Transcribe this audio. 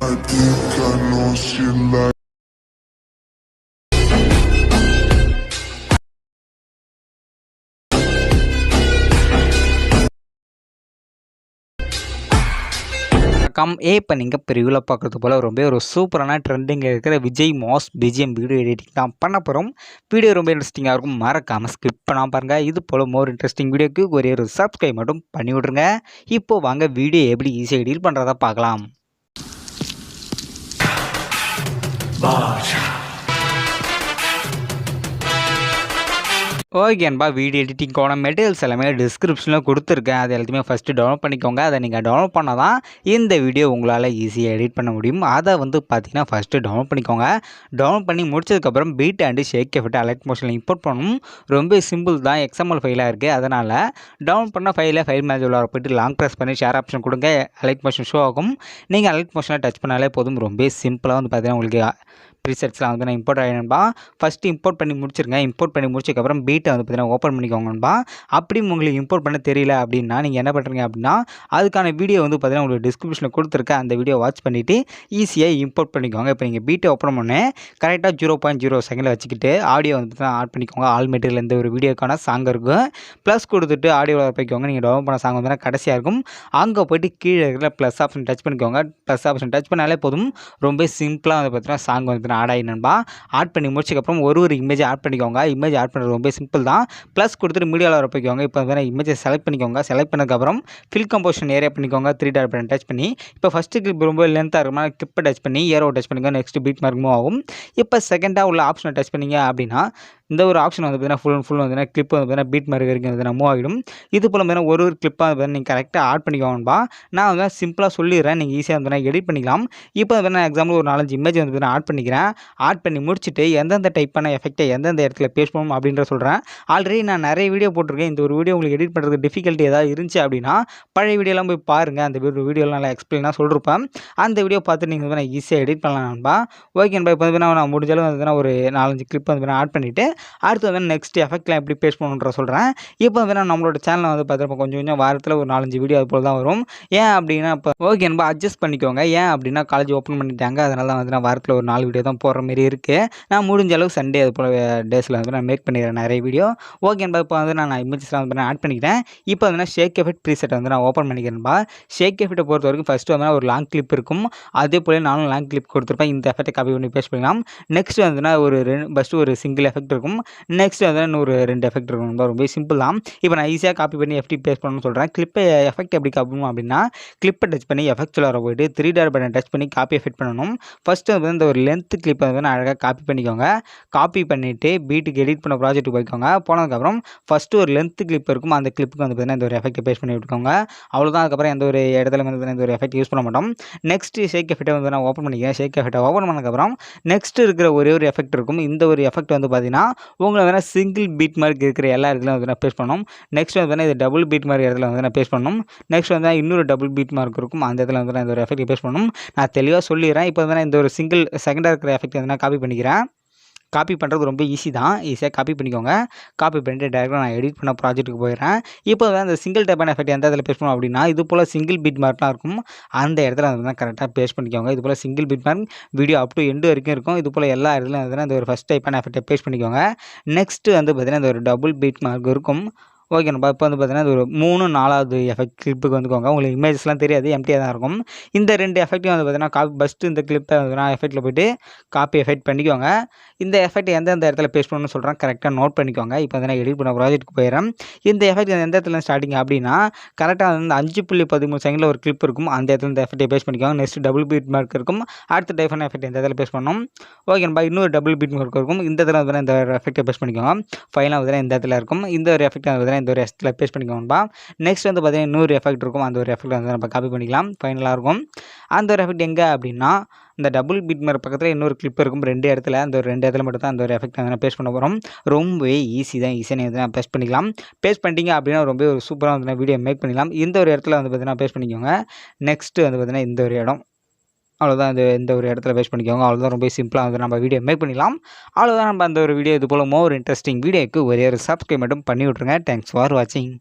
I think I know she like. இப்போ நீங்கள் பிரிவில் பார்க்குறது போல் ரொம்ப ஒரு சூப்பரான ட்ரெண்டிங்கில் இருக்கிற Vijay mass BGM video editing தான் பண்ண போகிறோம். வீடியோ ரொம்ப இன்ட்ரெஸ்டிங்காக இருக்கும், மறக்காமல் ஸ்கிப் பண்ணாமல் பாருங்கள். இது போல் மோர் இன்ட்ரெஸ்டிங் வீடியோக்கு ஒரே ஒரு சப்ஸ்கிரைப் மட்டும் பண்ணி விட்ருங்க. இப்போது வாங்க வீடியோ எப்படி ஈஸியாக எடிட் பண்ணுறதா பார்க்கலாம். ஓகே அன்பா, வீடியோ எடிட்டிங்கான மெட்டீரியல்ஸ் எல்லாமே டிஸ்கிரிப்ஷனில் கொடுத்துருக்கேன். அது எல்லாத்தையுமே ஃபஸ்ட்டு டவுன்லோட் பண்ணிக்கோங்க. அதை நீங்கள் டவுன்லோட் பண்ணால் தான் இந்த வீடியோ உங்களால் ஈஸியாக எடிட் பண்ண முடியும். அதை பார்த்தீங்கன்னா ஃபஸ்ட்டு டவுன்லோட் பண்ணிக்கோங்க. டவுன்லோட் பண்ணி முடிச்சதுக்கப்புறம் beat and shake effect Alight மோஷனில் இம்போர்ட் பண்ணணும். ரொம்ப சிம்பிள் தான், XML ஃபைலாக இருக்குது. அதனால் டவுன்லோட் பண்ண ஃபைல் மேனேஜரில் போய்ட்டு லாங் ப்ரெஸ் பண்ணி ஷேர் ஆப்ஷன் கொடுங்க. அலைட் மோஷன் ஷோ ஆகும். நீங்கள் அலைட் மோஷனில் டச் பண்ணாலே போதும். ரொம்ப சிம்பிளாக பார்த்தீங்கன்னா உங்களுக்கு ப்ரீசெட்ஸ்லாம் நான் இம்போர்ட் ஆகிடும்பா. ஃபஸ்ட்டு இம்போர்ட் பண்ணி முடிச்சிருங்க. இம்போர்ட் பண்ணி முடிச்சதுக்கப்புறம் பீட்டை பார்த்தீங்கன்னா ஓப்பன் பண்ணிக்கோங்கன்பா. அப்படி உங்களுக்கு இம்போர்ட் பண்ண தெரியல அப்படின்னா நீங்கள் என்ன பண்ணுறீங்க அப்படின்னா அதுக்கான வீடியோ பார்த்தீங்கன்னா உங்களுக்கு டிஸ்கிரிப்ஷனில் கொடுத்துருக்கேன். அந்த வீடியோ வாட்ச் பண்ணிவிட்டு ஈஸியாக இம்போர்ட் பண்ணிக்கோங்க. இப்போ நீங்கள் பீட்டை ஓப்பன் பண்ணே கரெக்டாக 0.0 செகண்டில் வச்சுக்கிட்டு ஆடியோ பார்த்தீங்கன்னா ஆட் பண்ணிக்கோங்க. ஆல் மெட்டீரியல் இந்த ஒரு வீடியோக்கான சாங் இருக்கும். ப்ளஸ் கொடுத்துட்டு ஆடியோவில் போய்க்கோங்க. நீங்கள் டவுன்லோட் பண்ண சாங் பார்த்தீங்கன்னா கடைசியாக இருக்கும். அங்கே போய்ட்டு கீழே இருக்கிற ப்ளஸ் ஆப்ஷன் டச் பண்ணிக்கோங்க. ப்ளஸ் ஆப்ஷன் டச் பண்ணாலே போதும். ரொம்ப சிம்பிளாக பார்த்தீங்கன்னா சாங் ஆட் ஆகிடும்பா. ஆட் பண்ணி முடிச்சதுக்கப்புறம் ஒரு இமேஜ் ஆட் பண்ணிக்கோங்க. இமேஜ் ஆட் பண்ணுறது ரொம்ப சிம்பிள் தான். ப்ளஸ் கொடுத்துட்டு மீடியாவில் வர போய்க்கோங்க. இப்போ இமேஜை செலக்ட் பண்ணிக்கோங்க. செலக்ட் பண்ணதுக்கப்புறம் ஃபில் கம்போஷன் ஏரியா பண்ணிக்கோங்க. 3 டாட் பட்டன் டச் பண்ணி இப்போ ஃபஸ்ட்டு கிளிப் ரொம்ப லென்த்தாக இருக்குமா கிளிப்பை டச் பண்ணி ஏரோ டச் பண்ணிக்கோங்க. நெக்ஸ்ட் பீட் மார்க் மூவ் ஆகும். இப்போ செகண்டாக உள்ள ஆப்ஷனை டச் பண்ணிங்க அப்படின்னா இந்த ஒரு ஆப்ஷன் பார்த்தீங்கன்னா ஃபுல் கிளிப் பார்த்தீங்கன்னா பீட் மார்க் வரைக்கும் மூவ் ஆகிடும். இது போல் பார்த்தீங்கன்னா ஒரு கிளிப்பாக நீங்கள் கரெக்டாக ஆட் பண்ணிக்கோங்கப்பா. நான் சிம்பிளாக சொல்லிடுறேன், நீங்கள் ஈஸியாக எடிட் பண்ணிக்கலாம். இப்போ எக்ஸாம்பிள் ஒரு 4-5 இமேஜ் ஆட் பண்ணிக்கிறேன். ஆட் பண்ணி முடிச்சுட்டு எந்தெந்த டைப்பான எஃபெக்டை எந்தெந்த இடத்துல பேஸ்ட் பண்ணணும் அப்படின்ற சொல்கிறேன். ஆல்ரெடி நான் நிறைய வீடியோ போட்டிருக்கேன். இந்த ஒரு வீடியோ உங்களுக்கு எடிட் பண்ணுறது டிஃபிகல்ட்டி ஏதாவது இருந்துச்சு அப்படின்னா பழைய வீடியோலாம் போய் பாருங்கள். அந்த வீடியோலாம் நல்லா எக்ஸ்பிளைனாக சொல்லிருப்பேன். அந்த வீடியோ பார்த்து நீங்கள் ஈஸியாக எடிட் பண்ணலாம்பா. ஓகேன்பா. இப்போ நான் முடிஞ்சாலும் ஒரு 4-5 கிளிப் ஆட் பண்ணிவிட்டு அடுத்து நெக்ஸ்ட் எஃபெக்ட்லாம் எப்படி பேஸ்ட் பண்ணணுன்ற சொல்கிறேன். இப்போ நம்மளோட சேனலில் பார்த்தீங்கன்னா கொஞ்சம் வாரத்தில் ஒரு 4-5 வீடியோ அது போல் தான் வரும். ஏன் அப்படின்னா இப்போ ஓகேன்பா அட்ஜஸ்ட் பண்ணிக்கோங்க. ஏன் அப்படின்னா காலேஜ் ஓப்பன் பண்ணிட்டாங்க. அதனால நான் வாரத்தில் ஒரு 4 வீடியோ தான் போடுற மாரி இருக்குது. நான் முடிஞ்ச அளவுக்கு சண்டே அது போல் டேஸில் நான் மேக் பண்ணிடுறேன் நிறைய வீடியோ. ஓகேன்பா. இப்போ நான் இமேஜஸ்லாம் ஆட் பண்ணிக்கிறேன். இப்போ ஷேக் எஃபெக்ட் ப்ரீசெட் நான் ஓப்பன் பண்ணிக்கிறேன்பா. ஷேக் எஃபெக்ட்டை பொறுத்த வரைக்கும் ஃபஸ்ட்டு ஒரு லாங் கிளிப் இருக்கும். அதே போல் நானும் லாங் கிளிப் கொடுத்துருப்பேன். இந்த எஃபெக்ட்டை காப்பி பண்ணி பேஸ்ட் பண்ணலாம். நெக்ஸ்ட் ஒரு ஃபஸ்ட்டு ஒரு சிங்கிள் எஃபெக்ட் இருக்கும். நெக்ஸ்ட் ஒரு 2 எஃபெக்ட் இருக்கும். ரொம்ப சிம்பிள் தான். இப்போ நான் ஈஸியாக காப்பி பண்ணி எப்படி பேஸ்ட் பண்ணணும்னு சொல்கிறேன். கிளிப்பை எஃபெக்ட் எப்படி காப்பணும் அப்படின்னா கிளிப்பை டச் பண்ணி எஃபெக்ட்ஸில் வர போய்ட்டு 3 டாட் பட்டன் டச் பண்ணி காப்பி எஃபெக்ட் பண்ணணும். ஃபஸ்ட்டு இந்த ஒரு லென்த் கிளிப்பை அழகாக காப்பி பண்ணிக்கோங்க. காப்பி பண்ணிவிட்டு பீட்டுக்கு எடிட் பண்ண ப்ராஜெக்ட்டுக்கு போய்க்கோங்க. போனதுக்கப்புறம் ஃபஸ்ட்டு ஒரு லென்த் கிளிப் இருக்கும். அந்த கிளிப்புக்கு பார்த்தீங்கன்னா இந்த ஒரு எஃபெக்ட்டை பேஸ்ட் பண்ணி விட்டுக்கோங்க. அவ்வளோதான். அதுக்கப்புறம் எந்த ஒரு இடத்துல இந்த ஒரு எஃபெக்ட் யூஸ் பண்ண மாட்டோம். நெக்ஸ்ட் ஷேக் எஃபெக்ட்டை நான் ஓப்பன் பண்ணிக்கிறேன். ஷேக் எஃபெக்ட்டை ஓப்பன் பண்ணதுக்கப்புறம் நெக்ஸ்ட் இருக்கிற ஒரே ஒரு எஃபெக்ட் இருக்கும். இந்த ஒரு எஃபெக்ட் பார்த்தீங்கன்னா உங்களை சிங்கிள் பீட் மார்க் இருக்கிற எல்லா இடத்துலையும் பேஸ்ட் பண்ணணும். நெக்ஸ்ட் இது டபுள் பீட் மார்க் இடத்துல பேஸ்ட் பண்ணணும். நெக்ஸ்ட் இன்னொரு டபுள் பீட் மார்க் இருக்கும். அந்த இடத்துல இந்த ஒரு எஃபெக்ட் பேஸ்ட் பண்ணணும். நான் தெளிவாக சொல்லிடுறேன். இப்போ இந்த ஒரு சிங்கிள் செகண்டாக இருக்கிற எஃபெக்ட் காப்பி பண்ணிக்கிறேன். காப்பி பண்ணுறது ரொம்ப ஈஸி தான். ஈஸியாக காப்பி பண்ணிக்கோங்க. காப்பி பண்ணிட்டு டேரெக்டாக நான் எடிட் பண்ண ப்ராஜெக்ட்டுக்கு போயிடுறேன். இப்போ அந்த சிங்கிள் டைப்பான எஃபெக்ட் எந்த இடத்துல பேஸ்ட் பண்ணணும் அப்படின்னா இது போல் சிங்கிள் பீட் மார்க்லாம் இருக்கும். அந்த இடத்துல கரெக்டாக பேஸ்ட் பண்ணிக்கோங்க. இது போல் single beat mark video up to end வரைக்கும் இருக்கும். இது போல் எல்லா இடத்துலையும் இந்த ஒரு ஃபஸ்ட் டைப்பான எஃபெக்ட்டை பேஸ்ட் பண்ணிக்கோங்க. நெக்ஸ்ட்டு பார்த்தீங்கன்னா இந்த ஒரு டபுள் பீட் மார்க் இருக்கும். ஓகேண்ணா. இப்போ பார்த்தீங்கன்னா இது ஒரு 3-4வது எஃபெக்ட் கிளிப்புக்கு வந்துக்கோங்க. உங்களுக்கு இமேஜஸ்லாம் தெரியாது, எம்டியாக தான் இருக்கும். இந்த 2 எஃபெக்ட்டையும் பார்த்தீங்கன்னா ஃபஸ்ட்டு இந்த கிளிப்பை எஃபெக்ட்டில் போய்ட்டு காப்பி எஃபெக்ட் பண்ணிக்கோங்க. இந்த எஃபெக்ட் எந்தெந்த இடத்துல பேஸ்ட் பண்ணணும்னு சொல்கிறேன், கரெக்டாக நோட் பண்ணிக்கோங்க. இப்போ எடிட் பண்ண ப்ராஜெக்ட்டுக்கு போயிடுறேன். இந்த எஃபெக்ட் எந்த இடத்துல ஸ்டார்டிங் அப்படின்னா கரெக்டாக 5.13 செகண்டில் ஒரு கிளிப் இருக்கும். அந்த இடத்துல இந்த எஃபெக்ட்டை பேஸ்ட் பண்ணிக்கோங்க. நெக்ஸ்ட் டபுள் பீட் மார்க் இருக்கும். அடுத்த டைப்பான எஃபெக்ட் எந்த இடத்துல பேஸ்ட் பண்ணணும். ஓகேன்பா. இன்னொரு டபுள் பீட் மார்க் இருக்கும். இந்த இடத்துல இந்த எஃபெக்ட்டை பேஸ்ட் பண்ணிக்கோங்க. ஃபைனலாக இந்த இடத்துல இருக்கும். இந்த ஒரு எஃபெக்ட் இந்த ஒரு இடத்துல பேஸ்ட் பண்ணிக்கோங்கப்பா. நெக்ஸ்ட் பார்த்தீங்கன்னா இன்னொரு எஃபெக்ட் இருக்கும். அந்த ஒரு எஃபெக்ட் நம்ம காப்பி பண்ணிக்கலாம். ஃபைனலாக இருக்கும். அந்த ஒரு எஃபெக்ட் எங்கே அப்படின்னா இந்த டபுள் பீட் மார்க் பக்கத்தில் இன்னொரு கிளிப் இருக்கும். 2 இடத்துல அந்த ஒரு 2 இடத்துல மட்டும் தான் அந்த ஒரு எஃபெக்ட் பேஸ்ட் பண்ண போகிறோம். ரொம்பவே ஈஸி தான். ஈஸியாக நீங்கள் பேஸ்ட் பண்ணிக்கலாம். பேஸ்ட் பண்ணிட்டீங்க அப்படின்னா ரொம்ப ஒரு சூப்பராக வீடியோ மேக் பண்ணிக்கலாம். இந்த ஒரு இடத்துல பார்த்தீங்கன்னா பேஸ்ட் பண்ணிக்கோங்க. நெக்ஸ்ட் பார்த்தீங்கன்னா இந்த ஒரு இடம் அவ்வளோதான். இந்த ஒரு இடத்துல பேஸ்ட் பண்ணிக்கோங்க. அவ்வளோதான். ரொம்ப சிம்பிளாக நம்ம வீடியோ மேக் பண்ணிக்கலாம். அவ்வளோதான். நம்ம அந்த ஒரு வீடியோ இது போல் மோர் இன்ட்ரெஸ்டிங் வீடியோக்கு ஒரே ஒரு சப்ஸ்கிரைப் மட்டும் பண்ணி விட்ருங்க. தேங்க்ஸ் ஃபார் வாட்சிங்.